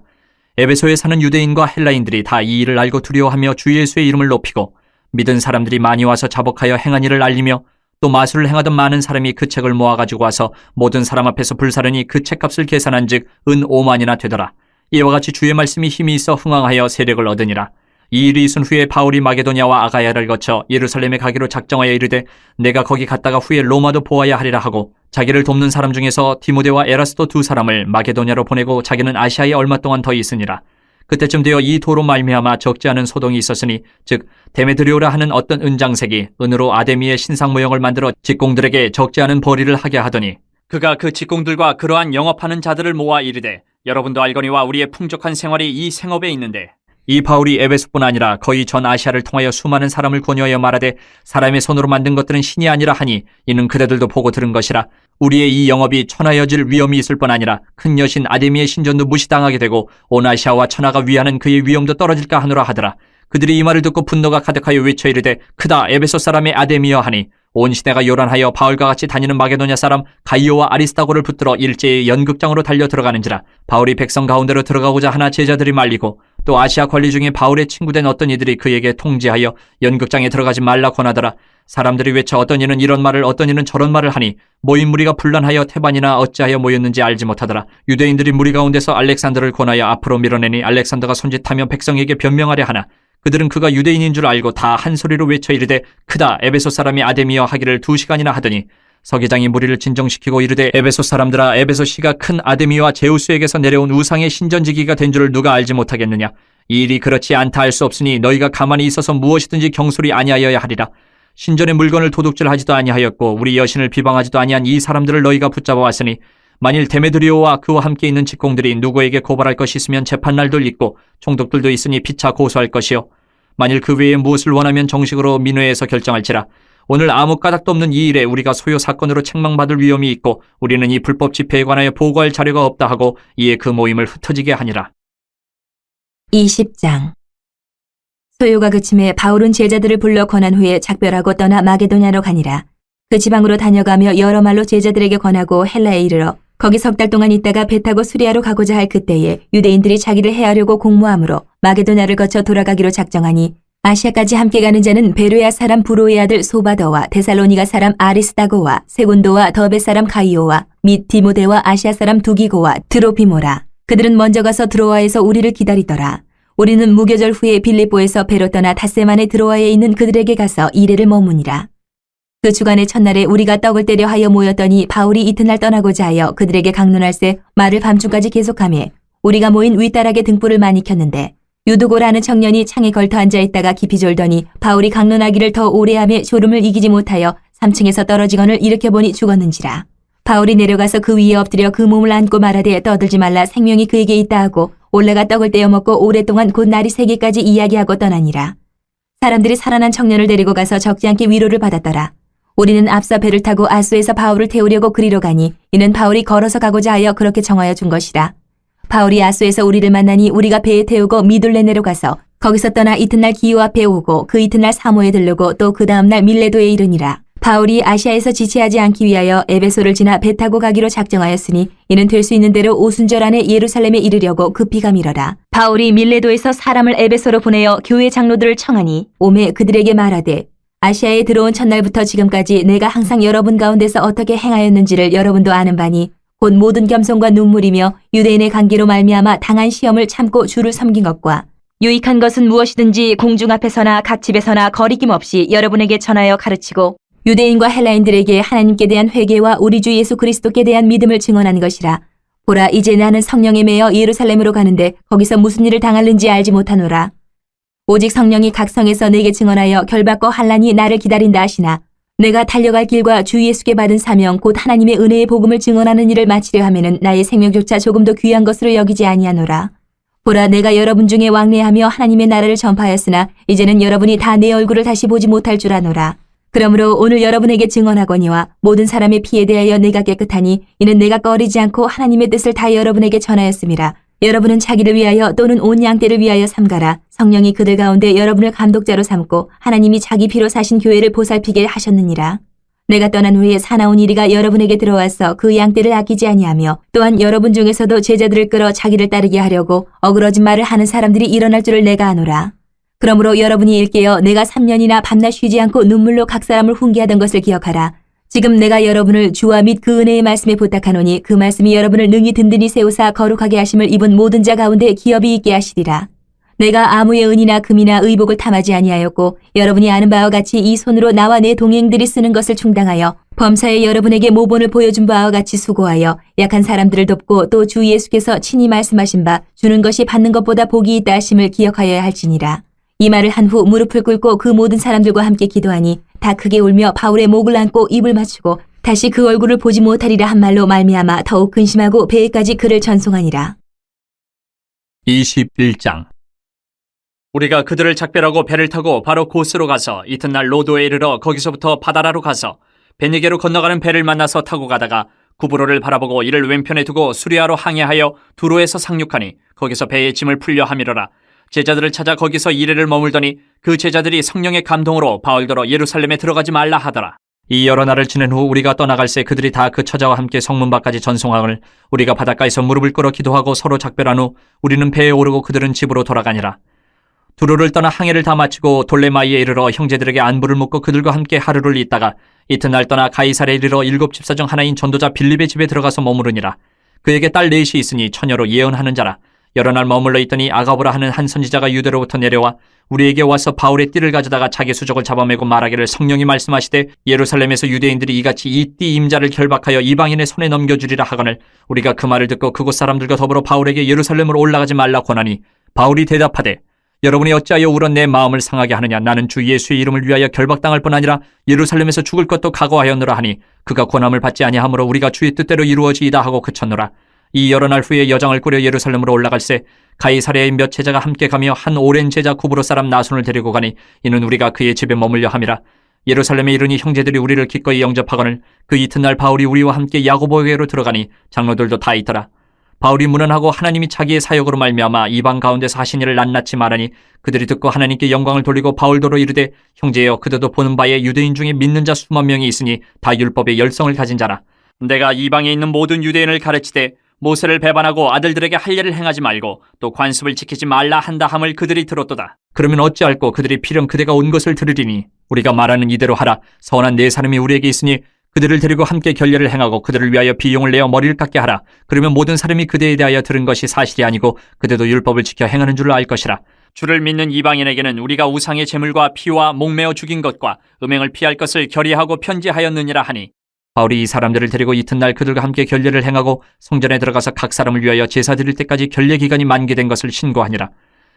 에베소에 사는 유대인과 헬라인들이 다 이 일을 알고 두려워하며 주 예수의 이름을 높이고 믿은 사람들이 많이 와서 자복하여 행한 일을 알리며 또 마술을 행하던 많은 사람이 그 책을 모아가지고 와서 모든 사람 앞에서 불사르니 그 책값을 계산한 즉 은 5만이나 되더라. 이와 같이 주의 말씀이 힘이 있어 흥왕하여 세력을 얻으니라. 이 일이 있은 후에 바울이 마게도냐와 아가야를 거쳐 예루살렘에 가기로 작정하여 이르되 내가 거기 갔다가 후에 로마도 보아야 하리라 하고 자기를 돕는 사람 중에서 디모데와 에라스도 2사람을 마게도냐로 보내고 자기는 아시아에 얼마 동안 더 있으니라. 그때쯤 되어 이 도로 말미암아 적지 않은 소동이 있었으니 즉 데메드리오라 하는 어떤 은장색이 은으로 아데미의 신상 모형을 만들어 직공들에게 적지 않은 벌이를 하게 하더니 그가 그 직공들과 그러한 영업하는 자들을 모아 이르되 여러분도 알거니와 우리의 풍족한 생활이 이 생업에 있는데 이 바울이 에베소뿐 아니라 거의 전 아시아를 통하여 수많은 사람을 권유하여 말하되 사람의 손으로 만든 것들은 신이 아니라 하니 이는 그대들도 보고 들은 것이라. 우리의 이 영업이 천하여질 위험이 있을 뿐 아니라 큰 여신 아데미의 신전도 무시당하게 되고 온 아시아와 천하가 위하는 그의 위엄도 떨어질까 하노라 하더라. 그들이 이 말을 듣고 분노가 가득하여 외쳐 이르되 크다 에베소 사람의 아데미여 하니 온 시대가 요란하여 바울과 같이 다니는 마게도냐 사람 가이오와 아리스타고를 붙들어 일제히 연극장으로 달려 들어가는지라. 바울이 백성 가운데로 들어가고자 하나 제자들이 말리고 또 아시아 관리 중에 바울의 친구된 어떤 이들이 그에게 통지하여 연극장에 들어가지 말라 권하더라. 사람들이 외쳐 어떤 이는 이런 말을 어떤 이는 저런 말을 하니 모인 무리가 분란하여 태반이나 어찌하여 모였는지 알지 못하더라. 유대인들이 무리 가운데서 알렉산더를 권하여 앞으로 밀어내니 알렉산더가 손짓하며 백성에게 변명하려 하나 그들은 그가 유대인인 줄 알고 다 한 소리로 외쳐 이르되 크다 에베소 사람이 아데미여 하기를 2시간이나 하더니 서기장이 무리를 진정시키고 이르되 에베소 사람들아 에베소 시가 큰 아데미와 제우스에게서 내려온 우상의 신전지기가 된 줄을 누가 알지 못하겠느냐. 이 일이 그렇지 않다 할 수 없으니 너희가 가만히 있어서 무엇이든지 경솔이 아니하여야 하리라. 신전의 물건을 도둑질하지도 아니하였고 우리 여신을 비방하지도 아니한 이 사람들을 너희가 붙잡아 왔으니 만일 데메드리오와 그와 함께 있는 직공들이 누구에게 고발할 것이 있으면 재판날도 있고 총독들도 있으니 피차 고소할 것이요 만일 그 외에 무엇을 원하면 정식으로 민회에서 결정할지라. 오늘 아무 까닭도 없는 이 일에 우리가 소요 사건으로 책망받을 위험이 있고 우리는 이 불법 집회에 관하여 보고할 자료가 없다 하고 이에 그 모임을 흩어지게 하니라. 20장. 소요가 그침에 바울은 제자들을 불러 권한 후에 작별하고 떠나 마게도냐로 가니라. 그 지방으로 다녀가며 여러 말로 제자들에게 권하고 헬라에 이르러 거기 석 달 동안 있다가 배 타고 수리아로 가고자 할 그때에 유대인들이 자기를 해하려고 공모하므로 마게도냐를 거쳐 돌아가기로 작정하니 아시아까지 함께 가는 자는 베르야 사람 브로의 아들 소바더와 데살로니가 사람 아리스다고와 세군도와 더베 사람 가이오와 및 디모데와 아시아 사람 두기고와 드로피모라. 그들은 먼저 가서 드로아에서 우리를 기다리더라. 우리는 무교절 후에 빌립보에서 배로 떠나 닷새만에 드로아에 있는 그들에게 가서 이레를 머무니라. 그 주간의 첫날에 우리가 떡을 때려 하여 모였더니 바울이 이튿날 떠나고자 하여 그들에게 강론할새 말을 밤중까지 계속하며 우리가 모인 윗다락에 등불을 많이 켰는데 유두고라는 청년이 창에 걸터 앉아있다가 깊이 졸더니 바울이 강론하기를 더 오래하며 졸음을 이기지 못하여 3층에서 떨어지거늘 일으켜보니 죽었는지라. 바울이 내려가서 그 위에 엎드려 그 몸을 안고 말하되 떠들지 말라 생명이 그에게 있다 하고 올라가 떡을 떼어 먹고 오랫동안 곧 날이 새기까지 이야기하고 떠나니라. 사람들이 살아난 청년을 데리고 가서 적지 않게 위로를 받았더라. 우리는 앞서 배를 타고 아소에서 바울을 태우려고 그리로 가니 이는 바울이 걸어서 가고자 하여 그렇게 정하여 준 것이라. 바울이 아소에서 우리를 만나니 우리가 배에 태우고 미둘레네로 가서 거기서 떠나 이튿날 기호 앞에 오고 그 이튿날 사모에 들르고 또 그 다음날 밀레도에 이르니라. 바울이 아시아에서 지체하지 않기 위하여 에베소를 지나 배 타고 가기로 작정하였으니 이는 될 수 있는 대로 오순절 안에 예루살렘에 이르려고 급히 가미러라. 바울이 밀레도에서 사람을 에베소로 보내어 교회 장로들을 청하니 오매 그들에게 말하되 아시아에 들어온 첫날부터 지금까지 내가 항상 여러분 가운데서 어떻게 행하였는지를 여러분도 아는 바니 곧 모든 겸손과 눈물이며 유대인의 관계로 말미암아 당한 시험을 참고 주를 섬긴 것과 유익한 것은 무엇이든지 공중 앞에서나 각 집에서나 거리낌 없이 여러분에게 전하여 가르치고 유대인과 헬라인들에게 하나님께 대한 회개와 우리 주 예수 그리스도께 대한 믿음을 증언한 것이라. 보라, 이제 나는 성령에 매여 예루살렘으로 가는데 거기서 무슨 일을 당할는지 알지 못하노라. 오직 성령이 각 성에서 내게 증언하여 결박과 환난이 나를 기다린다 하시나 내가 달려갈 길과 주 예수께 받은 사명 곧 하나님의 은혜의 복음을 증언하는 일을 마치려 하면은 나의 생명조차 조금도 귀한 것으로 여기지 아니하노라. 보라, 내가 여러분 중에 왕래하며 하나님의 나라를 전파하였으나 이제는 여러분이 다 내 얼굴을 다시 보지 못할 줄 아노라. 그러므로 오늘 여러분에게 증언하거니와 모든 사람의 피에 대하여 내가 깨끗하니 이는 내가 꺼리지 않고 하나님의 뜻을 다 여러분에게 전하였음이라. 여러분은 자기를 위하여 또는 온 양떼를 위하여 삼가라. 성령이 그들 가운데 여러분을 감독자로 삼고 하나님이 자기 피로 사신 교회를 보살피게 하셨느니라. 내가 떠난 후에 사나운 이리가 여러분에게 들어와서 그 양떼를 아끼지 아니하며 또한 여러분 중에서도 제자들을 끌어 자기를 따르게 하려고 어그러진 말을 하는 사람들이 일어날 줄을 내가 아노라. 그러므로 여러분이 일깨어 내가 3년이나 밤낮 쉬지 않고 눈물로 각 사람을 훈계하던 것을 기억하라. 지금 내가 여러분을 주와 및 그 은혜의 말씀에 부탁하노니 그 말씀이 여러분을 능히 든든히 세우사 거룩하게 하심을 입은 모든 자 가운데 기업이 있게 하시리라. 내가 아무의 은이나 금이나 의복을 탐하지 아니하였고 여러분이 아는 바와 같이 이 손으로 나와 내 동행들이 쓰는 것을 충당하여 범사에 여러분에게 모본을 보여준 바와 같이 수고하여 약한 사람들을 돕고 또 주 예수께서 친히 말씀하신 바 주는 것이 받는 것보다 복이 있다 하심을 기억하여야 할지니라. 이 말을 한 후 무릎을 꿇고 그 모든 사람들과 함께 기도하니 다 크게 울며 바울의 목을 안고 입을 맞추고 다시 그 얼굴을 보지 못하리라 한 말로 말미암아 더욱 근심하고 배에까지 그를 전송하니라. 21장. 우리가 그들을 작별하고 배를 타고 바로 고스로 가서 이튿날 로도에 이르러 거기서부터 바다라로 가서 베니게로 건너가는 배를 만나서 타고 가다가 구브로를 바라보고 이를 왼편에 두고 수리아로 항해하여 두로에서 상륙하니 거기서 배의 짐을 풀려 함이러라. 제자들을 찾아 거기서 이래를 머물더니 그 제자들이 성령의 감동으로 바울더러 예루살렘에 들어가지 말라 하더라. 이 여러 날을 지낸 후 우리가 떠나갈새 그들이 다 그 처자와 함께 성문 밖까지 전송함을 우리가 바닷가에서 무릎을 꿇어 기도하고 서로 작별한 후 우리는 배에 오르고 그들은 집으로 돌아가니라. 두로를 떠나 항해를 다 마치고 돌레마이에 이르러 형제들에게 안부를 묻고 그들과 함께 하루를 있다가 이튿날 떠나 가이사랴에 이르러 7 집사 중 하나인 전도자 빌립의 집에 들어가서 머무르니라. 그에게 딸 넷이 있으니 처녀로 예언하는 자라. 여러 날 머물러 있더니 아가보라 하는 한 선지자가 유대로부터 내려와 우리에게 와서 바울의 띠를 가져다가 자기 수족을 잡아매고 말하기를 성령이 말씀하시되 예루살렘에서 유대인들이 이같이 이 띠 임자를 결박하여 이방인의 손에 넘겨주리라 하거늘 우리가 그 말을 듣고 그곳 사람들과 더불어 바울에게 예루살렘으로 올라가지 말라 권하니 바울이 대답하되 여러분이 어찌하여 울어 내 마음을 상하게 하느냐. 나는 주 예수의 이름을 위하여 결박당할 뿐 아니라 예루살렘에서 죽을 것도 각오하였노라 하니 그가 권함을 받지 아니하므로 우리가 주의 뜻대로 이루어지이다 하고 그쳤노라. 이 여러 날 후에 여장을 꾸려 예루살렘으로 올라갈새 가이사랴의 몇 제자가 함께 가며 한 오랜 제자 구브로 사람 나손을 데리고 가니 이는 우리가 그의 집에 머물려 함이라. 예루살렘에 이르니 형제들이 우리를 기꺼이 영접하거늘 그 이튿날 바울이 우리와 함께 야고보에게로 들어가니 장로들도 다 있더라. 바울이 문안하고 하나님이 자기의 사역으로 말미암아 이방 가운데서 하신 일을 낱낱이 말하니 그들이 듣고 하나님께 영광을 돌리고 바울더러 이르되 형제여 그들도 보는 바에 유대인 중에 믿는 자 수만 명이 있으니 다 율법의 열성을 가진 자라. 내가 이방에 있는 모든 유대인을 가르치되 모세를 배반하고 아들들에게 할례를 행하지 말고 또 관습을 지키지 말라 한다 함을 그들이 들었도다. 그러면 어찌할꼬 그들이 필연 그대가 온 것을 들으리니 우리가 말하는 이대로 하라. 선한 네 사람이 우리에게 있으니 그들을 데리고 함께 결례를 행하고 그들을 위하여 비용을 내어 머리를 깎게 하라. 그러면 모든 사람이 그대에 대하여 들은 것이 사실이 아니고 그대도 율법을 지켜 행하는 줄을 알 것이라. 주를 믿는 이방인에게는 우리가 우상의 제물과 피와 목매어 죽인 것과 음행을 피할 것을 결의하고 편지하였느니라 하니 바울이 이 사람들을 데리고 이튿날 그들과 함께 결례를 행하고 성전에 들어가서 각 사람을 위하여 제사 드릴 때까지 결례 기간이 만기된 것을 신고하니라.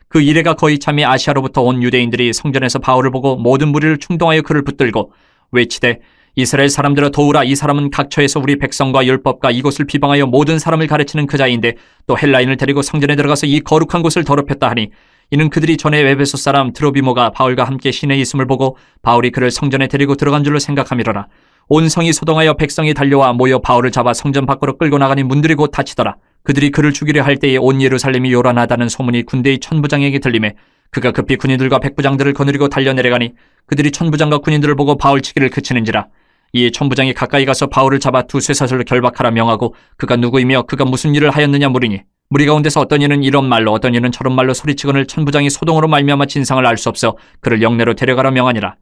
그 이래가 거의 참이 아시아로부터 온 유대인들이 성전에서 바울을 보고 모든 무리를 충동하여 그를 붙들고 외치되 이스라엘 사람들아 도우라. 이 사람은 각처에서 우리 백성과 율법과 이곳을 비방하여 모든 사람을 가르치는 그 자인데 또 헬라인을 데리고 성전에 들어가서 이 거룩한 곳을 더럽혔다 하니 이는 그들이 전에 에베소 사람 드로비모가 바울과 함께 시내에 있음을 보고 바울이 그를 성전에 데리고 들어간 줄로 생각함이로라. 온 성이 소동하여 백성이 달려와 모여 바울을 잡아 성전 밖으로 끌고 나가니 문들이 곧 닫히더라. 그들이 그를 죽이려 할 때에 온 예루살렘이 요란하다는 소문이 군대의 천부장에게 들리매 그가 급히 군인들과 백부장들을 거느리고 달려내려가니 그들이 천부장과 군인들을 보고 바울 치기를 그치는지라. 이에 천부장이 가까이 가서 바울을 잡아 두 쇠사슬로 결박하라 명하고 그가 누구이며 그가 무슨 일을 하였느냐 물으니 무리 가운데서 어떤 이는 이런 말로 어떤 이는 저런 말로 소리치거늘 천부장이 소동으로 말미암아 진상을 알 수 없어 그를 영내로 데려가라 명하니라.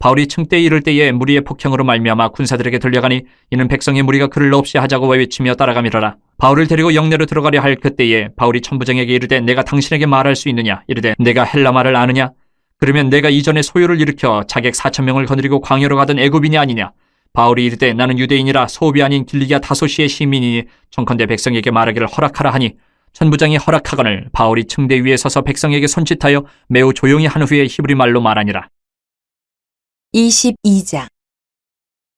바울이 층대에 이를 때에 무리의 폭행으로 말미암아 군사들에게 들려가니 이는 백성의 무리가 그를 없이 하자고 외치며 따라가미러라. 바울을 데리고 영내로 들어가려 할 그때에 바울이 천부장에게 이르되 내가 당신에게 말할 수 있느냐 이르되 내가 헬라 말을 아느냐 그러면 내가 이전에 소요를 일으켜 자객 4,000명을 거느리고 광야로 가던 애굽인이 아니냐. 바울이 이르되 나는 유대인이라 소읍이 아닌 길리기아 다소시의 시민이니 청컨대 백성에게 말하기를 허락하라 하니 천부장이 허락하거늘 바울이 층대 위에 서서 백성에게 손짓하여 매우 조용히 한 후에 히브리 말로 말하니라. 22장.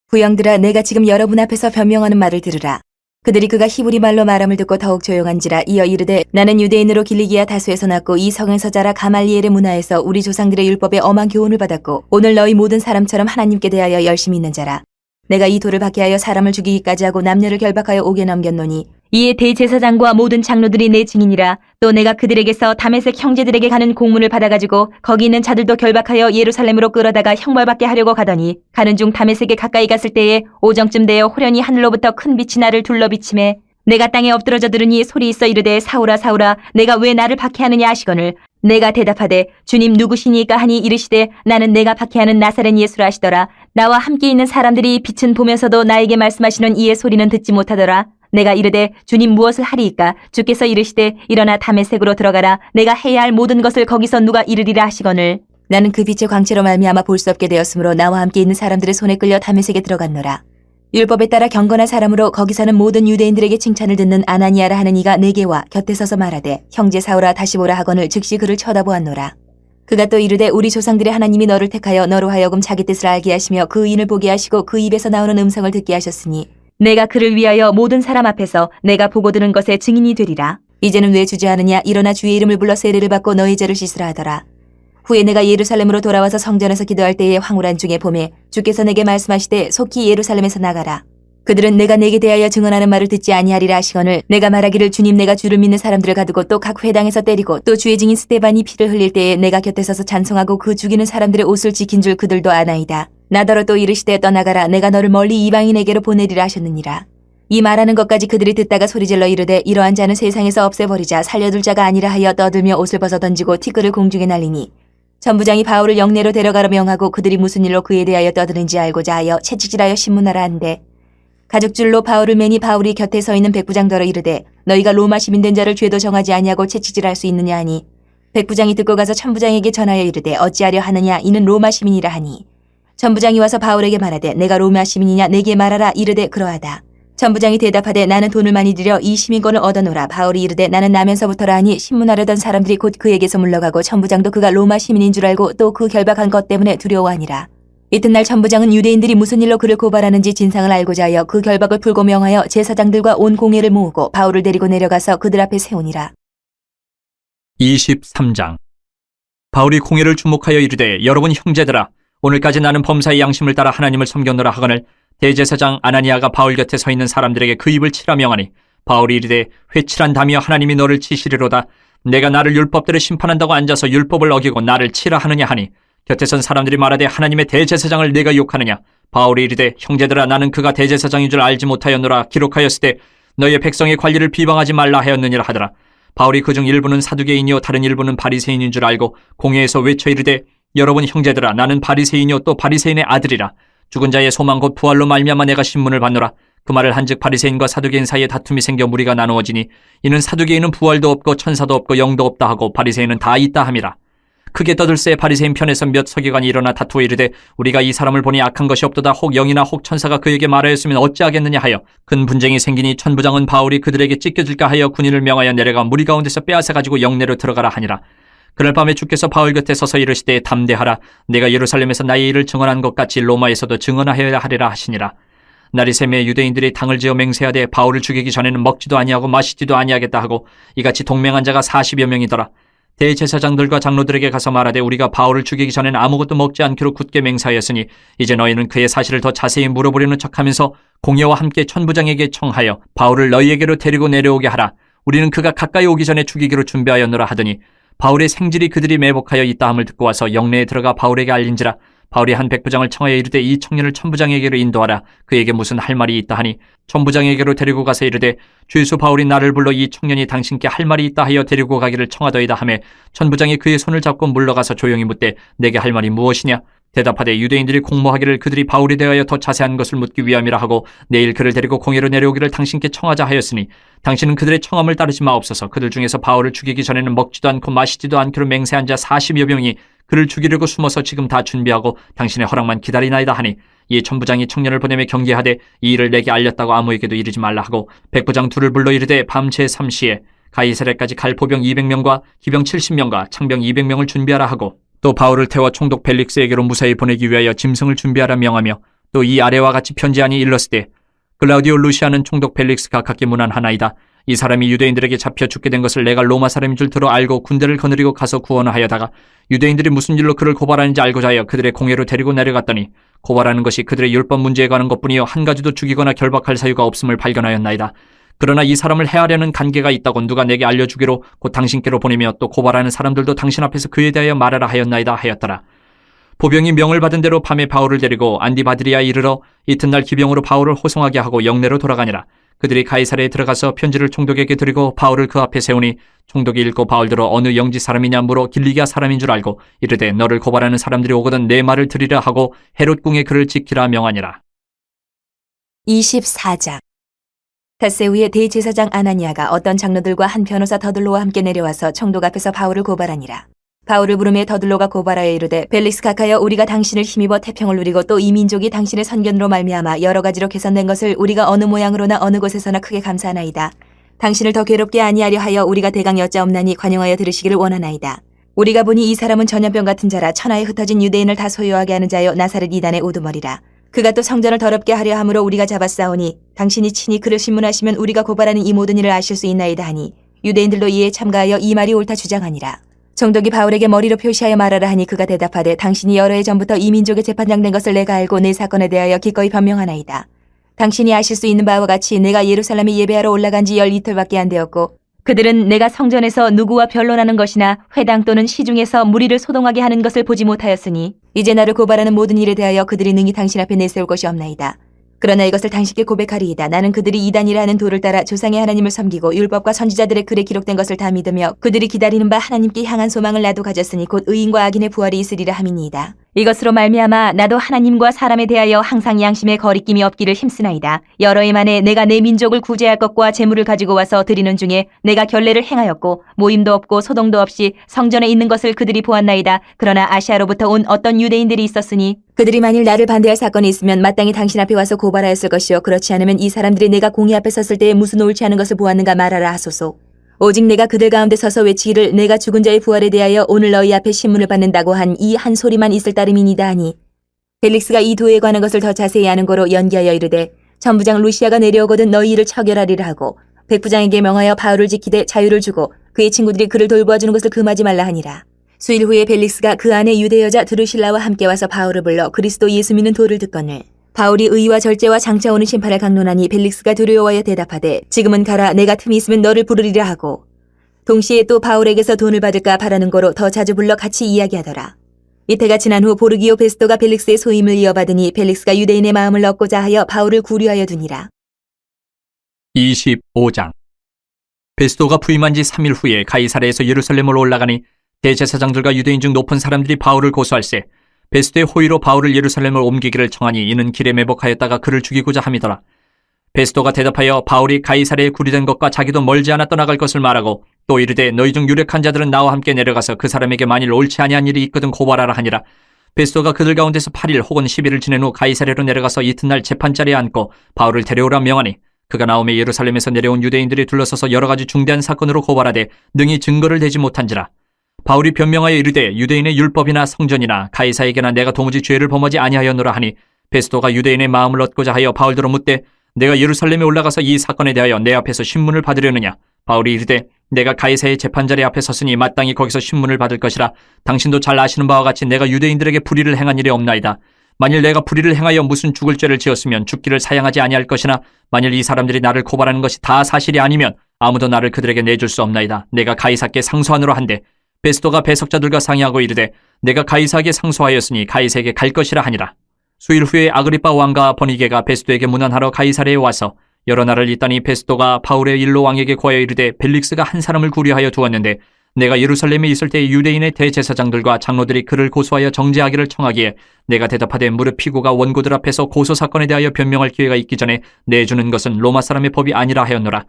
부영들아, 내가 지금 여러분 앞에서 변명하는 말을 들으라. 그들이 그가 히브리 말로 말함을 듣고 더욱 조용한지라. 이어 이르되 나는 유대인으로 길리기아 다소에서 났고 이 성에서 자라 가말리엘의 문화에서 우리 조상들의 율법에 엄한 교훈을 받았고 오늘 너희 모든 사람처럼 하나님께 대하여 열심히 있는 자라. 내가 이 돌을 박해하여 사람을 죽이기까지 하고 남녀를 결박하여 옥에 넘겼노니 이에 대제사장과 모든 장로들이 내 증인이라. 또 내가 그들에게서 다메섹 형제들에게 가는 공문을 받아가지고 거기 있는 자들도 결박하여 예루살렘으로 끌어다가 형벌받게 하려고 가더니 가는 중 다메섹에 가까이 갔을 때에 오정쯤 되어 호련히 하늘로부터 큰 빛이 나를 둘러비치매 내가 땅에 엎드러져 들으니 소리 있어 이르되 사울아 사울아 내가 왜 나를 박해하느냐 하시거늘 내가 대답하되 주님 누구시니까 하니 이르시되 나는 내가 박해하는 나사렛 예수라 하시더라. 나와 함께 있는 사람들이 빛은 보면서도 나에게 말씀하시는 이의 소리는 듣지 못하더라. 내가 이르되 주님 무엇을 하리이까 주께서 이르시되 일어나 다메섹으로 들어가라. 내가 해야 할 모든 것을 거기서 누가 이르리라 하시거늘 나는 그 빛의 광채로 말미암아 볼 수 없게 되었으므로 나와 함께 있는 사람들의 손에 끌려 다메섹에 들어갔노라. 율법에 따라 경건한 사람으로 거기 사는 모든 유대인들에게 칭찬을 듣는 아나니아라 하는 이가 내게 와 곁에 서서 말하되 형제 사울아 다시 보라 하거늘 즉시 그를 쳐다보았노라. 그가 또 이르되 우리 조상들의 하나님이 너를 택하여 너로 하여금 자기 뜻을 알게 하시며 그 의인을 보게 하시고 그 입에서 나오는 음성을 듣게 하셨으니 내가 그를 위하여 모든 사람 앞에서 내가 보고 들은 것에 증인이 되리라. 이제는 왜 주저하느냐. 일어나 주의 이름을 불러 세례를 받고 너희 죄를 씻으라 하더라. 후에 내가 예루살렘으로 돌아와서 성전에서 기도할 때에 황홀한 중에 봄에 주께서 내게 말씀하시되 속히 예루살렘에서 나가라. 그들은 내가 내게 대하여 증언하는 말을 듣지 아니하리라 하시거늘 내가 말하기를 주님 내가 주를 믿는 사람들을 가두고 또 각 회당에서 때리고 또 주의 증인 스데반이 피를 흘릴 때에 내가 곁에 서서 찬송하고 그 죽이는 사람들의 옷을 지킨 줄 그들도 아나이다. 나더러 또 이르시되 떠나가라. 내가 너를 멀리 이방인에게로 보내리라 하셨느니라. 이 말하는 것까지 그들이 듣다가 소리질러 이르되 이러한 자는 세상에서 없애버리자. 살려둘 자가 아니라 하여 떠들며 옷을 벗어 던지고 티끌을 공중에 날리니 천부장이 바울을 영내로 데려가라 명하고 그들이 무슨 일로 그에 대하여 떠드는지 알고자 하여 채찍질하여 신문하라 한데 가죽줄로 바울을 매니 바울이 곁에 서 있는 백부장더러 이르되 너희가 로마 시민 된 자를 죄도 정하지 아니하고 채찍질할 수 있느냐 하니 백부장이 듣고 가서 천부장에게 전하여 이르되 어찌하려 하느냐 이는 로마 시민이라 하니 천부장이 와서 바울에게 말하되 내가 로마 시민이냐 내게 말하라. 이르되 그러하다. 천부장이 대답하되 나는 돈을 많이 들여 이 시민권을 얻어노라. 바울이 이르되 나는 나면서부터라 하니 신문하려던 사람들이 곧 그에게서 물러가고 천부장도 그가 로마 시민인 줄 알고 또 그 결박한 것 때문에 두려워하니라. 이튿날 천부장은 유대인들이 무슨 일로 그를 고발하는지 진상을 알고자 하여 그 결박을 풀고 명하여 제사장들과 온 공회를 모으고 바울을 데리고 내려가서 그들 앞에 세우니라. 23장. 바울이 공회를 주목하여 이르되 여러분 형제들아 오늘까지 나는 범사의 양심을 따라 하나님을 섬겼노라 하거늘 대제사장 아나니아가 바울 곁에 서 있는 사람들에게 그 입을 치라 명하니 바울이 이르되 회칠한 담이여 하나님이 너를 치시리로다. 내가 나를 율법대로 심판한다고 앉아서 율법을 어기고 나를 치라 하느냐 하니 곁에 선 사람들이 말하되 하나님의 대제사장을 내가 욕하느냐. 바울이 이르되 형제들아 나는 그가 대제사장인 줄 알지 못하였노라. 기록하였을 때 너희의 백성의 관리를 비방하지 말라 하였느니라 하더라. 바울이 그중 일부는 사두개인이요 다른 일부는 바리새인인 줄 알고 공회에서 외쳐 이르되 여러분 형제들아 나는 바리새인이요 또 바리새인의 아들이라. 죽은 자의 소망 곧 부활로 말미암아 내가 신문을 받노라. 그 말을 한즉 바리새인과 사두개인 사이에 다툼이 생겨 무리가 나누어지니 이는 사두개인은 부활도 없고 천사도 없고 영도 없다 하고 바리새인은 다 있다 함이라. 크게 떠들새 바리새인 편에서 몇 서기관이 일어나 다투어 이르되 우리가 이 사람을 보니 악한 것이 없도다. 혹 영이나 혹 천사가 그에게 말하였으면 어찌하겠느냐 하여 큰 분쟁이 생기니 천부장은 바울이 그들에게 찢겨질까 하여 군인을 명하여 내려가 무리 가운데서 빼앗아 가지고 영내로 들어가라 하니라. 그날 밤에 주께서 바울 곁에 서서 이르시되 담대하라. 내가 예루살렘에서 나의 일을 증언한 것 같이 로마에서도 증언하여야 하리라 하시니라. 날이 새매 유대인들이 당을 지어 맹세하되 바울을 죽이기 전에는 먹지도 아니하고 마시지도 아니하겠다 하고 이같이 동맹한 자가 40여 명이더라. 대제사장들과 장로들에게 가서 말하되 우리가 바울을 죽이기 전엔 아무것도 먹지 않기로 굳게 맹세하였으니 이제 너희는 그의 사실을 더 자세히 물어보려는 척하면서 공예와 함께 천부장에게 청하여 바울을 너희에게로 데리고 내려오게 하라. 우리는 그가 가까이 오기 전에 죽이기로 준비하였노라 하더니 바울의 생질이 그들이 매복하여 있다함을 듣고 와서 영내에 들어가 바울에게 알린지라. 바울이 한 백부장을 청하여 이르되 이 청년을 천부장에게로 인도하라. 그에게 무슨 할 말이 있다 하니 천부장에게로 데리고 가서 이르되 죄수 바울이 나를 불러 이 청년이 당신께 할 말이 있다 하여 데리고 가기를 청하더이다 하매 천부장이 그의 손을 잡고 물러가서 조용히 묻되 내게 할 말이 무엇이냐. 대답하되 유대인들이 공모하기를 그들이 바울에 대하여 더 자세한 것을 묻기 위함이라 하고 내일 그를 데리고 공회로 내려오기를 당신께 청하자 하였으니 당신은 그들의 청함을 따르지 마옵소서. 그들 중에서 바울을 죽이기 전에는 먹지도 않고 마시지도 않기로 맹세한 자 40여 명이 그를 죽이려고 숨어서 지금 다 준비하고 당신의 허락만 기다리나이다 하니 이에 천부장이 청년을 보내며 경계하되 이 일을 내게 알렸다고 아무에게도 이르지 말라 하고 백부장 둘을 불러 이르되 밤 제3시에 가이사랴까지 갈 포병 200명과 기병 70명과 창병 200명을 준비하라 하고 또 바울을 태워 총독 벨릭스에게로 무사히 보내기 위하여 짐승을 준비하라 명하며 또 이 아래와 같이 편지하니 일렀으되 글라우디오 루시아는 총독 벨릭스가 각기 문안하나이다. 이 사람이 유대인들에게 잡혀 죽게 된 것을 내가 로마 사람인 줄 들어 알고 군대를 거느리고 가서 구원하여다가 유대인들이 무슨 일로 그를 고발하는지 알고자 하여 그들의 공회로 데리고 내려갔더니 고발하는 것이 그들의 율법 문제에 관한 것뿐이요 한 가지도 죽이거나 결박할 사유가 없음을 발견하였나이다. 그러나 이 사람을 해하려는 관계가 있다고 누가 내게 알려주기로 곧 당신께로 보내며 또 고발하는 사람들도 당신 앞에서 그에 대하여 말하라 하였나이다 하였더라. 보병이 명을 받은 대로 밤에 바울을 데리고 안디바드리아에 이르러 이튿날 기병으로 바울을 호송하게 하고 영내로 돌아가니라. 그들이 가이사랴에 들어가서 편지를 총독에게 드리고 바울을 그 앞에 세우니 총독이 읽고 바울들어 어느 영지 사람이냐 물어 길리기아 사람인 줄 알고 이르되 너를 고발하는 사람들이 오거든 내 말을 들으라 하고 헤롯 궁에 그를 지키라 명하니라. 24장. 닷새 후에 대제사장 아나니아가 어떤 장로들과 한 변호사 더들로와 함께 내려와서 총독 앞에서 바울을 고발하니라. 바울을 부르매 더들로가 고발하여 이르되 벨릭스 각하여 우리가 당신을 힘입어 태평을 누리고 또 이 민족이 당신의 선견으로 말미암아 여러 가지로 개선된 것을 우리가 어느 모양으로나 어느 곳에서나 크게 감사하나이다. 당신을 더 괴롭게 아니하려 하여 우리가 대강 여짜옵나니 관용하여 들으시기를 원하나이다. 우리가 보니 이 사람은 전염병 같은 자라 천하에 흩어진 유대인을 다 소유하게 하는 자여 나사렛 이단의 우두머리라. 그가 또 성전을 더럽게 하려 함으로 우리가 잡았사오니 당신이 친히 그를 신문하시면 우리가 고발하는 이 모든 일을 아실 수 있나이다 하니 유대인들도 이에 참가하여 이 말이 옳다 주장하니라. 총독이 바울에게 머리로 표시하여 말하라 하니 그가 대답하되 당신이 여러 해 전부터 이 민족의 재판장 된 것을 내가 알고 내 사건에 대하여 기꺼이 변명하나이다. 당신이 아실 수 있는 바와 같이 내가 예루살렘에 예배하러 올라간 지 12이틀밖에 안 되었고 그들은 내가 성전에서 누구와 변론하는 것이나 회당 또는 시중에서 무리를 소동하게 하는 것을 보지 못하였으니 이제 나를 고발하는 모든 일에 대하여 그들이 능히 당신 앞에 내세울 것이 없나이다. 그러나 이것을 당신께 고백하리이다. 나는 그들이 이단이라 하는 도를 따라 조상의 하나님을 섬기고 율법과 선지자들의 글에 기록된 것을 다 믿으며 그들이 기다리는 바 하나님께 향한 소망을 나도 가졌으니 곧 의인과 악인의 부활이 있으리라 함이니이다. 이것으로 말미암아 나도 하나님과 사람에 대하여 항상 양심에 거리낌이 없기를 힘쓰나이다. 여러 해 만에 내가 내 민족을 구제할 것과 재물을 가지고 와서 드리는 중에 내가 결례를 행하였고 모임도 없고 소동도 없이 성전에 있는 것을 그들이 보았나이다. 그러나 아시아로부터 온 어떤 유대인들이 있었으니 그들이 만일 나를 반대할 사건이 있으면 마땅히 당신 앞에 와서 고발하였을 것이요 그렇지 않으면 이 사람들이 내가 공의 앞에 섰을 때에 무슨 옳지 않은 것을 보았는가 말하라 하소서. 오직 내가 그들 가운데 서서 외치기를 내가 죽은 자의 부활에 대하여 오늘 너희 앞에 신문을 받는다고 한 이 한 소리만 있을 따름이니이다 하니 벨릭스가 이 도에 관한 것을 더 자세히 아는 거로 연기하여 이르되 천부장 루시아가 내려오거든 너희 일을 처결하리라 하고 백부장에게 명하여 바울을 지키되 자유를 주고 그의 친구들이 그를 돌보아주는 것을 금하지 말라 하니라. 수일 후에 벨릭스가 그 안에 유대 여자 드루실라와 함께 와서 바울을 불러 그리스도 예수 믿는 도를 듣거늘 바울이 의와 절제와 장차 오는 심판을 강론하니 벨릭스가 두려워하여 대답하되 지금은 가라 내가 틈이 있으면 너를 부르리라 하고 동시에 또 바울에게서 돈을 받을까 바라는 거로 더 자주 불러 같이 이야기하더라. 이때가 지난 후 보르기오 베스토가 벨릭스의 소임을 이어받으니 벨릭스가 유대인의 마음을 얻고자 하여 바울을 구류하여 두니라. 25장. 베스토가 부임한 지 3일 후에 가이사랴에서 예루살렘으로 올라가니 대제사장들과 유대인 중 높은 사람들이 바울을 고소할세 베스토의 호의로 바울을 예루살렘을 옮기기를 청하니 이는 길에 매복하였다가 그를 죽이고자 함이더라. 베스토가 대답하여 바울이 가이사랴에 구리된 것과 자기도 멀지 않아 떠나갈 것을 말하고 또 이르되 너희 중 유력한 자들은 나와 함께 내려가서 그 사람에게 만일 옳지 아니한 일이 있거든 고발하라 하니라. 베스토가 그들 가운데서 8일 혹은 10일을 지낸 후 가이사랴로 내려가서 이튿날 재판자리에 앉고 바울을 데려오라 명하니 그가 나오매 예루살렘에서 내려온 유대인들이 둘러서서 여러 가지 중대한 사건으로 고발하되 능히 증거를 대지 못한지라. 바울이 변명하여 이르되 유대인의 율법이나 성전이나 가이사에게나 내가 도무지 죄를 범하지 아니하였노라 하니 베스토가 유대인의 마음을 얻고자 하여 바울더러 묻되 내가 예루살렘에 올라가서 이 사건에 대하여 내 앞에서 신문을 받으려느냐? 바울이 이르되 내가 가이사의 재판자리 앞에 섰으니 마땅히 거기서 신문을 받을 것이라. 당신도 잘 아시는 바와 같이 내가 유대인들에게 불의를 행한 일이 없나이다. 만일 내가 불의를 행하여 무슨 죽을 죄를 지었으면 죽기를 사양하지 아니할 것이나 만일 이 사람들이 나를 고발하는 것이 다 사실이 아니면 아무도 나를 그들에게 내줄 수 없나이다. 내가 가이사께 상소하노라 한데 베스토가 배석자들과 상의하고 이르되 내가 가이사에게 상소하였으니 가이사에게 갈 것이라 하니라. 수일 후에 아그리빠 왕과 버니게가 베스토에게 문안하러 가이사랴에 와서 여러 날을 있더니 베스토가 바울의 일로 왕에게 고하여 이르되 벨릭스가 한 사람을 구려하여 두었는데 내가 예루살렘에 있을 때 유대인의 대제사장들과 장로들이 그를 고소하여 정죄하기를 청하기에 내가 대답하되 무릇 피고가 원고들 앞에서 고소사건에 대하여 변명할 기회가 있기 전에 내주는 것은 로마 사람의 법이 아니라 하였노라.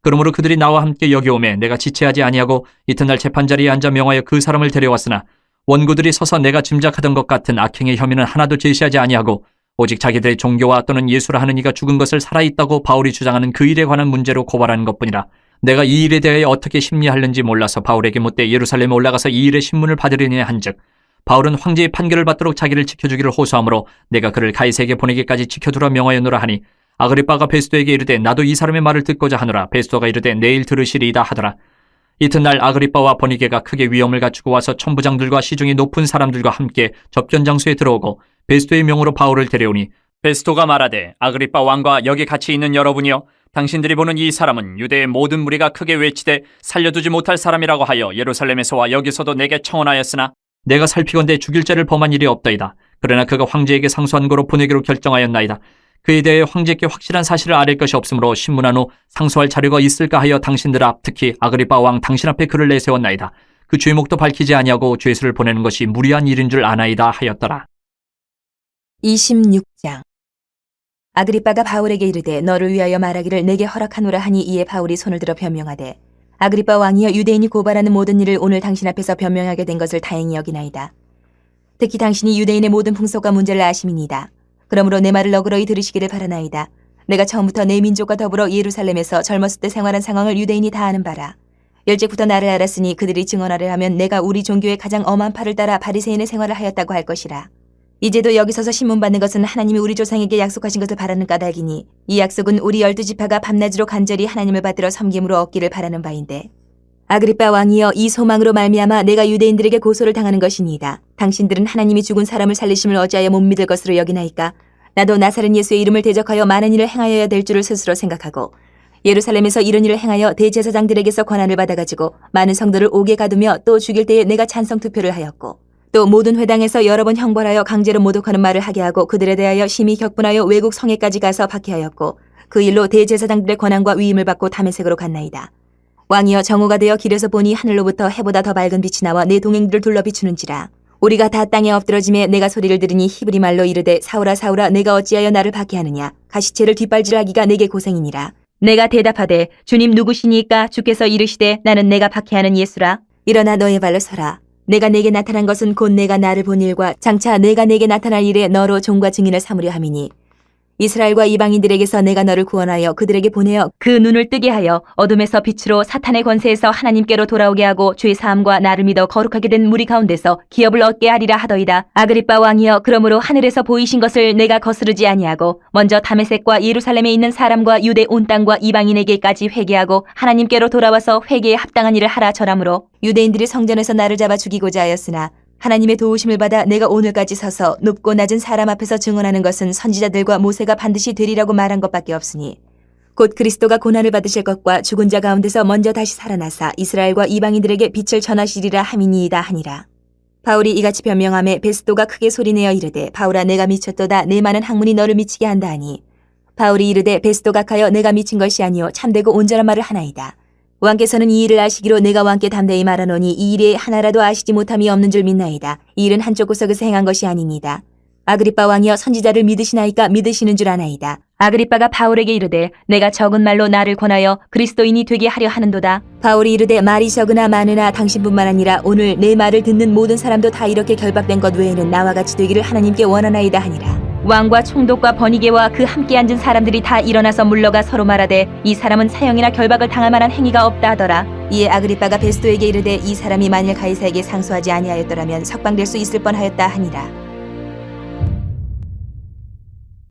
그러므로 그들이 나와 함께 여기 오매 내가 지체하지 아니하고 이튿날 재판자리에 앉아 명하여 그 사람을 데려왔으나 원고들이 서서 내가 짐작하던 것 같은 악행의 혐의는 하나도 제시하지 아니하고 오직 자기들의 종교와 또는 예수라 하는 이가 죽은 것을 살아있다고 바울이 주장하는 그 일에 관한 문제로 고발하는 것뿐이라. 내가 이 일에 대하여 어떻게 심리하려는지 몰라서 바울에게 묻되 예루살렘에 올라가서 이 일의 신문을 받으려니 한즉 바울은 황제의 판결을 받도록 자기를 지켜주기를 호소하므로 내가 그를 가이사에게 보내기까지 지켜두라 명하였노라 하니 아그리빠가 베스토에게 이르되 나도 이 사람의 말을 듣고자 하노라. 베스토가 이르되 내일 들으시리이다 하더라. 이튿날 아그리빠와 버니게가 크게 위엄을 갖추고 와서 천부장들과 시중이 높은 사람들과 함께 접견 장소에 들어오고 베스토의 명으로 바울을 데려오니 베스토가 말하되 아그리빠 왕과 여기 같이 있는 여러분이여 당신들이 보는 이 사람은 유대의 모든 무리가 크게 외치되 살려두지 못할 사람이라고 하여 예루살렘에서와 여기서도 내게 청원하였으나 내가 살피건대 죽일 죄를 범한 일이 없다이다. 그러나 그가 황제에게 상소한 거로 보내기로 결정하였나이다. 그에 대해 황제께 확실한 사실을 아릴 것이 없으므로 신문한 후 상소할 자료가 있을까 하여 당신들 앞 특히 아그리빠 왕 당신 앞에 그를 내세웠나이다. 그 죄목도 밝히지 아니하고 죄수를 보내는 것이 무리한 일인 줄 아나이다 하였더라. 26장. 아그리빠가 바울에게 이르되 너를 위하여 말하기를 내게 허락하노라 하니 이에 바울이 손을 들어 변명하되 아그리빠 왕이여 유대인이 고발하는 모든 일을 오늘 당신 앞에서 변명하게 된 것을 다행히 여기나이다. 특히 당신이 유대인의 모든 풍속과 문제를 아심이니이다. 그러므로 내 말을 너그러이 들으시기를 바라나이다. 내가 처음부터 내 민족과 더불어 예루살렘에서 젊었을 때 생활한 상황을 유대인이 다 아는 바라. 일찍부터 나를 알았으니 그들이 증언하려 하면 내가 우리 종교의 가장 엄한 팔을 따라 바리새인의 생활을 하였다고 할 것이라. 이제도 여기 서서 신문받는 것은 하나님이 우리 조상에게 약속하신 것을 바라는 까닭이니 이 약속은 우리 12지파가 밤낮으로 간절히 하나님을 받들어 섬김으로 얻기를 바라는 바인데 아그리빠 왕이여 이 소망으로 말미암아 내가 유대인들에게 고소를 당하는 것이니이다. 당신들은 하나님이 죽은 사람을 살리심을 어찌하여 못 믿을 것으로 여기나이까? 나도 나사렛 예수의 이름을 대적하여 많은 일을 행하여야 될 줄을 스스로 생각하고 예루살렘에서 이런 일을 행하여 대제사장들에게서 권한을 받아가지고 많은 성도를 옥에 가두며 또 죽일 때에 내가 찬성 투표를 하였고 또 모든 회당에서 여러 번 형벌하여 강제로 모독하는 말을 하게 하고 그들에 대하여 심히 격분하여 외국 성에까지 가서 박해하였고 그 일로 대제사장들의 권한과 위임을 받고 다메섹으로 갔나이다. 왕이여 정오가 되어 길에서 보니 하늘로부터 해보다 더 밝은 빛이 나와 내 동행들을 둘러 비추는지라. 우리가 다 땅에 엎드러짐에 내가 소리를 들으니 히브리 말로 이르되 사울아 사울아 내가 어찌하여 나를 박해하느냐. 가시체를 뒷발질하기가 내게 고생이니라. 내가 대답하되 주님 누구시니까? 주께서 이르시되 나는 내가 박해하는 예수라. 일어나 너의 발로 서라. 내가 내게 나타난 것은 곧 내가 나를 본 일과 장차 내가 내게 나타날 일에 너로 종과 증인을 삼으려 함이니 이스라엘과 이방인들에게서 내가 너를 구원하여 그들에게 보내어 그 눈을 뜨게 하여 어둠에서 빛으로 사탄의 권세에서 하나님께로 돌아오게 하고 죄 사함과 나를 믿어 거룩하게 된 무리 가운데서 기업을 얻게 하리라 하더이다. 아그리빠 왕이여 그러므로 하늘에서 보이신 것을 내가 거스르지 아니하고 먼저 다메섹과 예루살렘에 있는 사람과 유대 온 땅과 이방인에게까지 회개하고 하나님께로 돌아와서 회개에 합당한 일을 하라 절하므로 유대인들이 성전에서 나를 잡아 죽이고자 하였으나 하나님의 도우심을 받아 내가 오늘까지 서서 높고 낮은 사람 앞에서 증언하는 것은 선지자들과 모세가 반드시 되리라고 말한 것밖에 없으니 곧 그리스도가 고난을 받으실 것과 죽은 자 가운데서 먼저 다시 살아나사 이스라엘과 이방인들에게 빛을 전하시리라 함이니이다 하니라. 바울이 이같이 변명하매 베스도가 크게 소리내어 이르되 바울아 내가 미쳤도다. 내 많은 학문이 너를 미치게 한다 하니 바울이 이르되 베스도가 하여 내가 미친 것이 아니요 참되고 온전한 말을 하나이다. 왕께서는 이 일을 아시기로 내가 왕께 담대히 말하노니 이 일에 하나라도 아시지 못함이 없는 줄 믿나이다. 이 일은 한쪽 구석에서 행한 것이 아니니이다. 아그리빠 왕이여 선지자를 믿으시나이까? 믿으시는 줄 아나이다. 아그리빠가 바울에게 이르되 내가 적은 말로 나를 권하여 그리스도인이 되게 하려 하는도다. 바울이 이르되 말이 적으나 많으나 당신뿐만 아니라 오늘 내 말을 듣는 모든 사람도 다 이렇게 결박된 것 외에는 나와 같이 되기를 하나님께 원하나이다 하니라. 왕과 총독과 버니게와 그 함께 앉은 사람들이 다 일어나서 물러가 서로 말하되 이 사람은 사형이나 결박을 당할 만한 행위가 없다 하더라. 이에 아그리빠가 베스도에게 이르되 이 사람이 만일 가이사에게 상소하지 아니하였더라면 석방될 수 있을 뻔하였다 하니라.